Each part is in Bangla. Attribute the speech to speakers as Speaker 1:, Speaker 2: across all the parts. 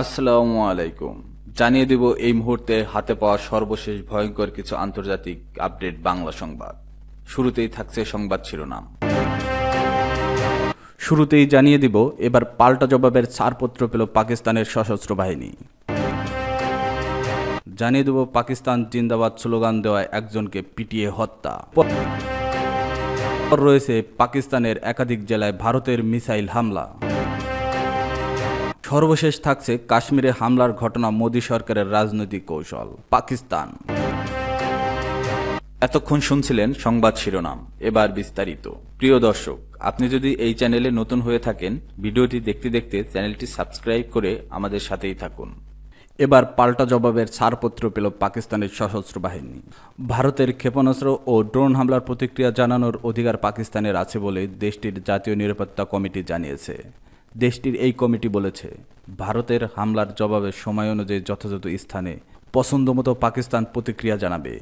Speaker 1: আসসালামু আলাইকুম। জানিয়ে দিব এই মুহূর্তে হাতে পাওয়া সর্বশেষ ভয়ঙ্কর কিছু আন্তর্জাতিক আপডেট বাংলা সংবাদ। শুরুতেই থাকছে সংবাদ শিরোনাম। শুরুতেই জানিয়ে দিব এবার পাল্টা জবাবের ছাড়পত্র পেল পাকিস্তানের সশস্ত্র বাহিনী। জানিয়ে দেব পাকিস্তান জিন্দাবাদ স্লোগান দেওয়ায় একজনকে পিটিয়ে হত্যা। রয়েছে পাকিস্তানের একাধিক জেলায় ভারতের মিসাইল হামলা। সর্বশেষ থাকছে কাশ্মীরে হামলার ঘটনা মোদী সরকারের রাজনৈতিক কৌশল। পাকিস্তান। এতক্ষণ শুনছিলেন সংবাদ শিরোনাম, এবার বিস্তারিত। প্রিয় দর্শক, আপনি যদি এই চ্যানেলে নতুন হয়ে থাকেন, ভিডিওটি দেখতে দেখতে চ্যানেলটি সাবস্ক্রাইব করে আমাদের সাথেই থাকুন। এবার পাল্টা জবাবের ছাড়পত্র পেল পাকিস্তানের সশস্ত্র বাহিনী। ভারতের ক্ষেপণাস্ত্র ও ড্রোন হামলার প্রতিক্রিয়া জানানোর অধিকার পাকিস্তানের আছে বলে দেশটির জাতীয় নিরাপত্তা কমিটি জানিয়েছে। দেশটির এই কমিটি বলেছে, ভারতের হামলার জবাবে সময় অনুযায়ী যথাযথ স্থানে পছন্দমতো পাকিস্তান প্রতিক্রিয়া জানাবে।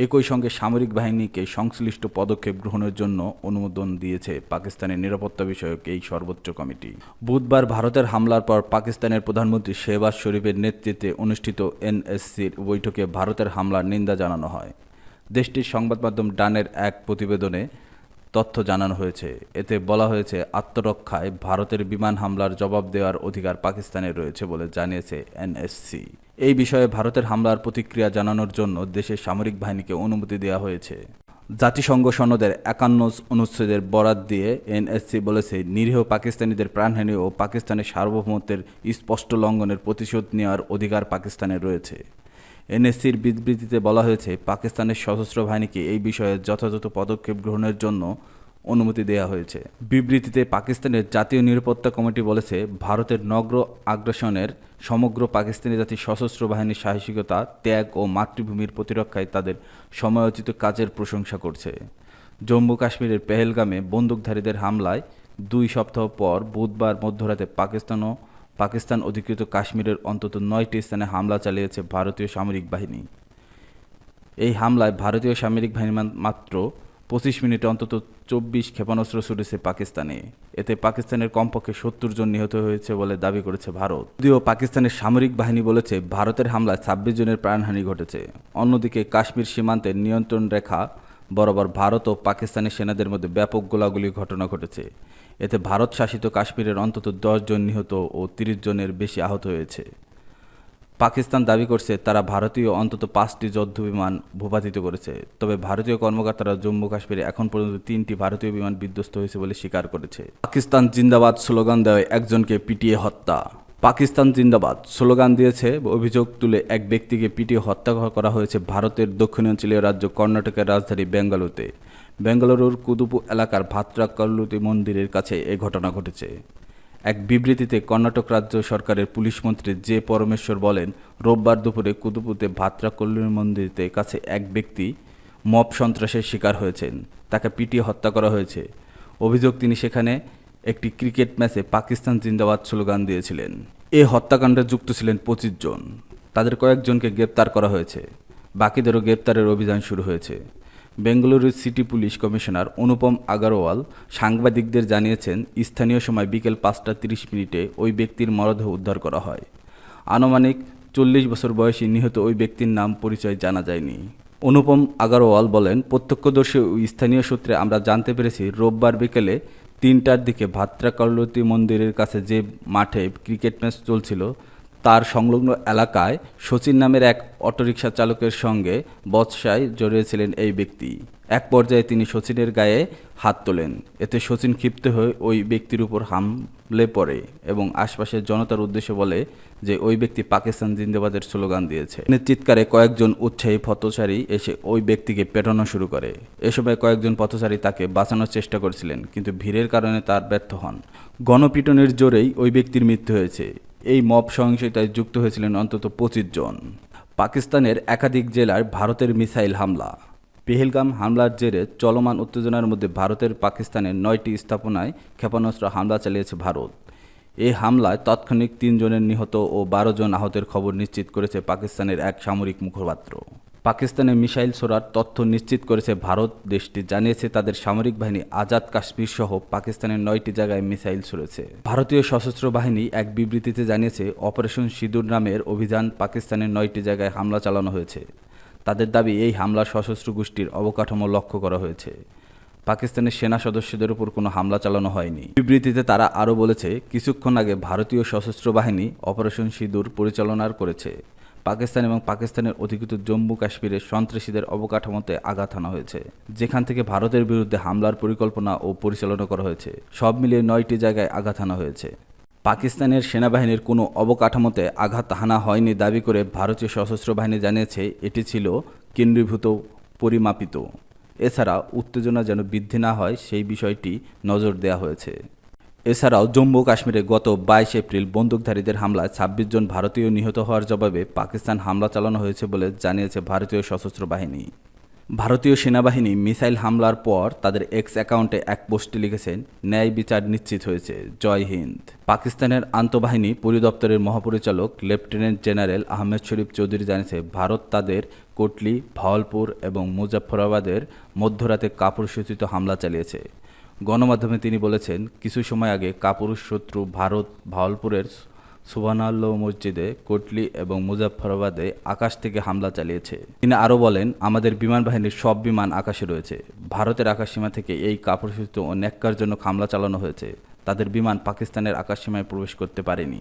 Speaker 1: একই সঙ্গে সামরিক বাহিনীকে সংশ্লিষ্ট পদক্ষেপ গ্রহণের জন্য অনুমোদন দিয়েছে পাকিস্তানের নিরাপত্তা বিষয়ক এই সর্বোচ্চ কমিটি। বুধবার ভারতের হামলার পর পাকিস্তানের প্রধানমন্ত্রী শেহবাজ শরীফের নেতৃত্বে অনুষ্ঠিত এনএসসির বৈঠকে ভারতের হামলার নিন্দা জানানো হয়। দেশটির সংবাদ মাধ্যম ডানের এক প্রতিবেদনে তথ্য জানানো হয়েছে। এতে বলা হয়েছে, আত্মরক্ষায় ভারতের বিমান হামলার জবাব দেওয়ার অধিকার পাকিস্তানের রয়েছে বলে জানিয়েছে এনএসসি। এই বিষয়ে ভারতের হামলার প্রতিক্রিয়া জানানোর জন্য দেশের সামরিক বাহিনীকে অনুমতি দেওয়া হয়েছে। জাতিসংঘ সনদের 51 অনুচ্ছেদের বরাত দিয়ে এনএসসি বলেছে, নিরীহ পাকিস্তানিদের প্রাণহানি ও পাকিস্তানের সার্বভৌমত্বের স্পষ্ট লঙ্ঘনের প্রতিশোধ নেওয়ার অধিকার পাকিস্তানের রয়েছে। এনএসসির বিবৃতিতে বলা হয়েছে, পাকিস্তানের সশস্ত্র বাহিনীকে এই বিষয়ে যথাযথ পদক্ষেপ গ্রহণের জন্য অনুমতি দেওয়া হয়েছে। বিবৃতিতে পাকিস্তানের জাতীয় নিরাপত্তা কমিটি বলেছে, ভারতের নগ্র আগ্রাসনের সমগ্র পাকিস্তানি জাতির সশস্ত্র বাহিনীর সাহসিকতা, ত্যাগ ও মাতৃভূমির প্রতিরক্ষায় তাদের সময়োচিত কাজের প্রশংসা করছে। জম্মু কাশ্মীরের পেহেলগামে বন্দুকধারীদের হামলায় 2 সপ্তাহ পর বুধবার মধ্যরাতে পাকিস্তান অধিকৃত কাশ্মীরের অন্তত 9টি স্থানে হামলা চালিয়েছে ভারতীয় সামরিক বাহিনী। এই হামলায় ভারতীয় সামরিক বাহিনী মাত্র 25 মিনিটে অন্তত 24 ক্ষেপণাস্ত্র ছুড়েছে পাকিস্তানে। এতে পাকিস্তানের কমপক্ষে 70 জন নিহত হয়েছে বলে দাবি করেছে ভারত। যদিও পাকিস্তানের সামরিক বাহিনী বলেছে, ভারতের হামলায় 26 জনের প্রাণহানি ঘটেছে। অন্যদিকে কাশ্মীর সীমান্তের নিয়ন্ত্রণ রেখা বরাবর ভারত ও পাকিস্তানের সেনাদের মধ্যে ব্যাপক গোলাগুলির ঘটনা ঘটেছে। এতে ভারত শাসিত কাশ্মীরের অন্তত 10 জন নিহত ও 30 জনের বেশি আহত হয়েছে। পাকিস্তান দাবি করছে, তারা ভারতীয় অন্তত 5টি যুদ্ধবিমান ভূপাতিত করেছে। তবে ভারতীয় কর্মকর্তারা জম্মু কাশ্মীরে এখন পর্যন্ত 3টি ভারতীয় বিমান বিধ্বস্ত হয়েছে বলে স্বীকার করেছে। পাকিস্তান জিন্দাবাদ স্লোগান দেওয়ায় একজনকে পিটিয়ে হত্যা। পাকিস্তান জিন্দাবাদ স্লোগান দিয়েছে অভিযোগ তুলে এক ব্যক্তিকে পিটিয়ে হত্যা করা হয়েছে ভারতের দক্ষিণাঞ্চলীয় রাজ্য কর্ণাটকের রাজধানী বেঙ্গালুরুতে। বেঙ্গালুরুর কুদুপু এলাকার ভাত্রাকল্লুতি মন্দিরের কাছে এ ঘটনা ঘটেছে। এক বিবৃতিতে কর্ণাটক রাজ্য সরকারের পুলিশ মন্ত্রী জে পরমেশ্বর বলেন, রোববার দুপুরে কুদুপুতে ভাত্রাকল্লুতি মন্দিরের কাছে এক ব্যক্তি মব সন্ত্রাসের শিকার হয়েছেন। তাকে পিটিয়ে হত্যা করা হয়েছে। অভিযোগ, তিনি সেখানে একটি ক্রিকেট ম্যাচে পাকিস্তান জিন্দাবাদ স্লোগান দিয়েছিলেন। এ হত্যাকাণ্ডে যুক্ত ছিলেন 25 জন। তাদের কয়েকজনকে গ্রেপ্তার করা হয়েছে। বাকিদেরও গ্রেপ্তারের অভিযান শুরু হয়েছে। বেঙ্গালুরুর সিটি পুলিশ কমিশনার অনুপম আগরওয়াল সাংবাদিকদের জানিয়েছেন, স্থানীয় সময় বিকেল 5টা 30 মিনিটে ওই ব্যক্তির মরদেহ উদ্ধার করা হয়। আনুমানিক 40 বছর বয়সী নিহত ওই ব্যক্তির নাম পরিচয় জানা যায়নি। অনুপম আগরওয়াল বলেন, প্রত্যক্ষদর্শী ওই স্থানীয় সূত্রে আমরা জানতে পেরেছি, রোববার বিকেলে 3টার দিকে ভাত্রাকল্লুতি মন্দিরের কাছে যে মাঠে ক্রিকেট ম্যাচ চলছিল তার সংলগ্ন এলাকায় শচীন নামের এক অটোরিকশা চালকের সঙ্গে বচসায় জড়িয়েছিলেন এই ব্যক্তি। এক পর্যায়ে তিনি শচীনের গায়ে হাত তোলেন। এতে শচীন ক্ষিপ্ত হয়ে ওই ব্যক্তির উপর হামলে পড়ে এবং আশপাশের জনতার উদ্দেশ্যে বলে যে ওই ব্যক্তি পাকিস্তান জিন্দাবাদের স্লোগান দিয়েছে। চিৎকারে কয়েকজন উৎসাহী পথচারী এসে ওই ব্যক্তিকে পেটানো শুরু করে। এ সময় কয়েকজন পথচারী তাকে বাঁচানোর চেষ্টা করেছিলেন, কিন্তু ভিড়ের কারণে তার ব্যর্থ হন। গণপিটনের জোরেই ওই ব্যক্তির মৃত্যু হয়েছে। এই মব সহিংসতায় যুক্ত হয়েছিলেন অন্তত 25 জন। পাকিস্তানের একাধিক জেলায় ভারতের মিসাইল হামলা। পেহেলগাম হামলার জেরে চলমান উত্তেজনার মধ্যে ভারতের পাকিস্তানের 9টি স্থাপনায় ক্ষেপণাস্ত্র হামলা চালিয়েছে ভারত। এই হামলায় তাৎক্ষণিক 3 জনের নিহত ও 12 জন আহতের খবর নিশ্চিত করেছে পাকিস্তানের এক সামরিক মুখপাত্র। পাকিস্তানে মিসাইল ছোড়ার তথ্য নিশ্চিত করেছে ভারত। দেশটি জানিয়েছে তাদের সামরিক বাহিনী আজাদ কাশ্মীর সহ পাকিস্তানের 9টি জায়গায় মিসাইল ছুড়েছে। ভারতীয় সশস্ত্র বাহিনী এক বিবৃতিতে জানিয়েছে অপারেশন সিঁদুর নামের অভিযান পাকিস্তানের 9টি জায়গায় হামলা চালানো হয়েছে। তাদের দাবি এই হামলা সশস্ত্র গোষ্ঠীর অবকাঠামো লক্ষ্য করা হয়েছে। পাকিস্তানের সেনা সদস্যদের উপর কোনো হামলা চালানো হয়নি। বিবৃতিতে তারা আরও বলেছে, কিছুক্ষণ আগে ভারতীয় সশস্ত্র বাহিনী অপারেশন সিঁদুর পরিচালনা করেছে। পাকিস্তান এবং পাকিস্তানের অধিকৃত জম্মু কাশ্মীরের সন্ত্রাসীদের অবকাঠামোতে আঘাত হানা হয়েছে, যেখান থেকে ভারতের বিরুদ্ধে হামলার পরিকল্পনা ও পরিচালনা করা হয়েছে। সব মিলিয়ে 9টি জায়গায় আঘাত হানা হয়েছে। পাকিস্তানের সেনাবাহিনীর কোনো অবকাঠামোতে আঘাত হানা হয়নি দাবি করে ভারতীয় সশস্ত্র বাহিনী জানিয়েছে এটি ছিল কেন্দ্রীভূত, পরিমাপিত। এছাড়া উত্তেজনা যেন বৃদ্ধি না হয় সেই বিষয়টি নজর দেওয়া হয়েছে। এছাড়াও জম্মু কাশ্মীরে গত 22 এপ্রিল বন্দুকধারীদের হামলায় 26 জন ভারতীয় নিহত হওয়ার জবাবে পাকিস্তান হামলা চালানো হয়েছে বলে জানিয়েছে ভারতীয় সশস্ত্র বাহিনী। ভারতীয় সেনাবাহিনী মিসাইল হামলার পর তাদের এক্স অ্যাকাউন্টে এক পোস্টে লিখেছেন, ন্যায় বিচার নিশ্চিত হয়েছে, জয় হিন্দ। পাকিস্তানের আন্তঃবাহিনী পরিদপ্তরের মহাপরিচালক লেফটেন্যান্ট জেনারেল আহমেদ শরীফ চৌধুরী জানিয়েছে ভারত তাদের কোটলি, ভাওয়ালপুর এবং মুজাফফরাবাদের মধ্যরাতে কাপুরুষোচিত হামলা চালিয়েছে। গণমাধ্যমে তিনি বলেছেন, কিছু সময় আগে কাপুরুষ শত্রু ভারত ভাওয়ালপুরের সুবহানাল্লাহ মসজিদে, কোটলি এবং মুজাফফরাবাদে আকাশ থেকে হামলা চালিয়েছে। তিনি আরও বলেন, আমাদের বিমান বাহিনীর সব বিমান আকাশে রয়েছে। ভারতের আকাশসীমা থেকে এই কাপুরুষোচিত ও ন্যাক্কারজনক হামলা চালানো হয়েছে। তাদের বিমান পাকিস্তানের আকাশসীমায় প্রবেশ করতে পারেনি।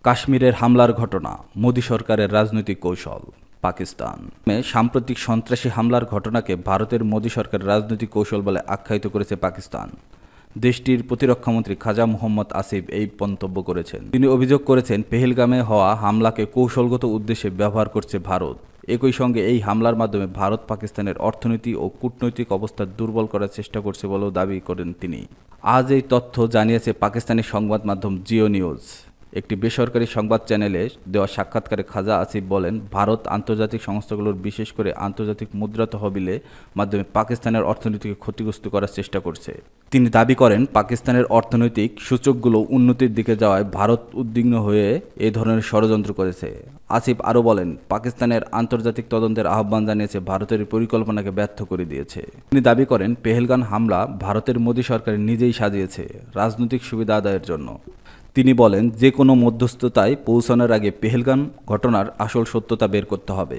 Speaker 1: কাশ্মীরের হামলার ঘটনা, মোদী সরকারের রাজনৈতিক কৌশল। পাকিস্তান সাম্প্রতিক সন্ত্রাসী হামলার ঘটনাকে ভারতের মোদী সরকারের রাজনৈতিক কৌশল বলে আখ্যায়িত করেছে পাকিস্তান। দেশটির প্রতিরক্ষামন্ত্রী খাজা মোহাম্মদ আসিফ এই মন্তব্য করেছেন। তিনি অভিযোগ করেছেন, পেহেলগামে হওয়া হামলাকে কৌশলগত উদ্দেশ্যে ব্যবহার করছে ভারত। একই সঙ্গে এই হামলার মাধ্যমে ভারত পাকিস্তানের অর্থনীতি ও কূটনৈতিক অবস্থা দুর্বল করার চেষ্টা করছে বলেও দাবি করেন তিনি। আজ এই তথ্য জানিয়েছে পাকিস্তানি সংবাদ মাধ্যম জিও নিউজ। একটি বেসরকারি সংবাদ চ্যানেলে দেওয়া সাক্ষাৎকারে খাজা আসিফ বলেন, ভারত আন্তর্জাতিক সংস্থাগুলোর বিশেষ করে আন্তর্জাতিক মুদ্রা তহবিলের মাধ্যমে পাকিস্তানের অর্থনীতিকে ক্ষতিগ্রস্ত করার চেষ্টা করছে। তিনি দাবি করেন, পাকিস্তানের অর্থনৈতিক সূচকগুলো উন্নতির দিকে যাওয়ায় ভারত উদ্বিগ্ন হয়ে এ ধরনের ষড়যন্ত্র করেছে। আসিফ আরও বলেন, পাকিস্তানের আন্তর্জাতিক তদন্তের আহ্বান জানিয়েছে ভারতের পরিকল্পনাকে ব্যর্থ করে দিয়েছে। তিনি দাবি করেন, পেহেলগাম হামলা ভারতের মোদী সরকার নিজেই সাজিয়েছে রাজনৈতিক সুবিধা আদায়ের জন্য। তিনি বলেন, যে কোনো মধ্যস্থতায় পৌঁছানোর আগে পেহেলগাম ঘটনার আসল সত্যতা বের করতে হবে।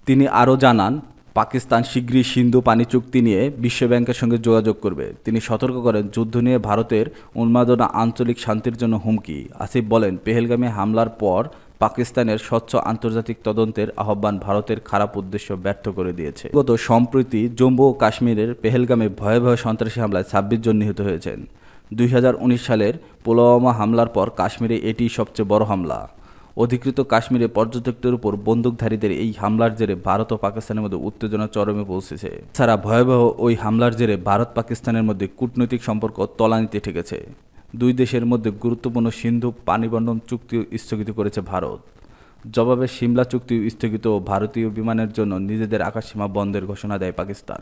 Speaker 1: তিনি আরও জানান, পাকিস্তান শীঘ্রই সিন্ধু পানি চুক্তি নিয়ে বিশ্বব্যাংকের সঙ্গে যোগাযোগ করবে। তিনি সতর্ক করেন, যুদ্ধ নিয়ে ভারতের উন্মাদনা আঞ্চলিক শান্তির জন্য হুমকি। আসিফ বলেন, পেহেলগামে হামলার পর পাকিস্তানের স্বচ্ছ আন্তর্জাতিক তদন্তের আহ্বান ভারতের খারাপ উদ্দেশ্য ব্যর্থ করে দিয়েছে। গত সম্প্রতি জম্মু ও কাশ্মীরের পেহেলগামে ভয়াবহ সন্ত্রাসী হামলায় 26 জন নিহত হয়েছেন। 2019 সালের পুলওয়ামা হামলার পর কাশ্মীরে এটি সবচেয়ে বড় হামলা। অধিকৃত কাশ্মীরে পর্যটকদের উপর বন্দুকধারীদের এই হামলার জেরে ভারত ও পাকিস্তানের মধ্যে উত্তেজনা চরমে পৌঁছেছে। এছাড়া ভয়াবহ ওই হামলার জেরে ভারত পাকিস্তানের মধ্যে কূটনৈতিক সম্পর্ক তলানিতে ঠেকেছে। দুই দেশের মধ্যে গুরুত্বপূর্ণ সিন্ধু পানিবণ্টন চুক্তিও স্থগিত করেছে ভারত। জবাবে সিমলা চুক্তিও স্থগিত ও ভারতীয় বিমানের জন্য নিজেদের আকাশসীমা বন্ধের ঘোষণা দেয় পাকিস্তান।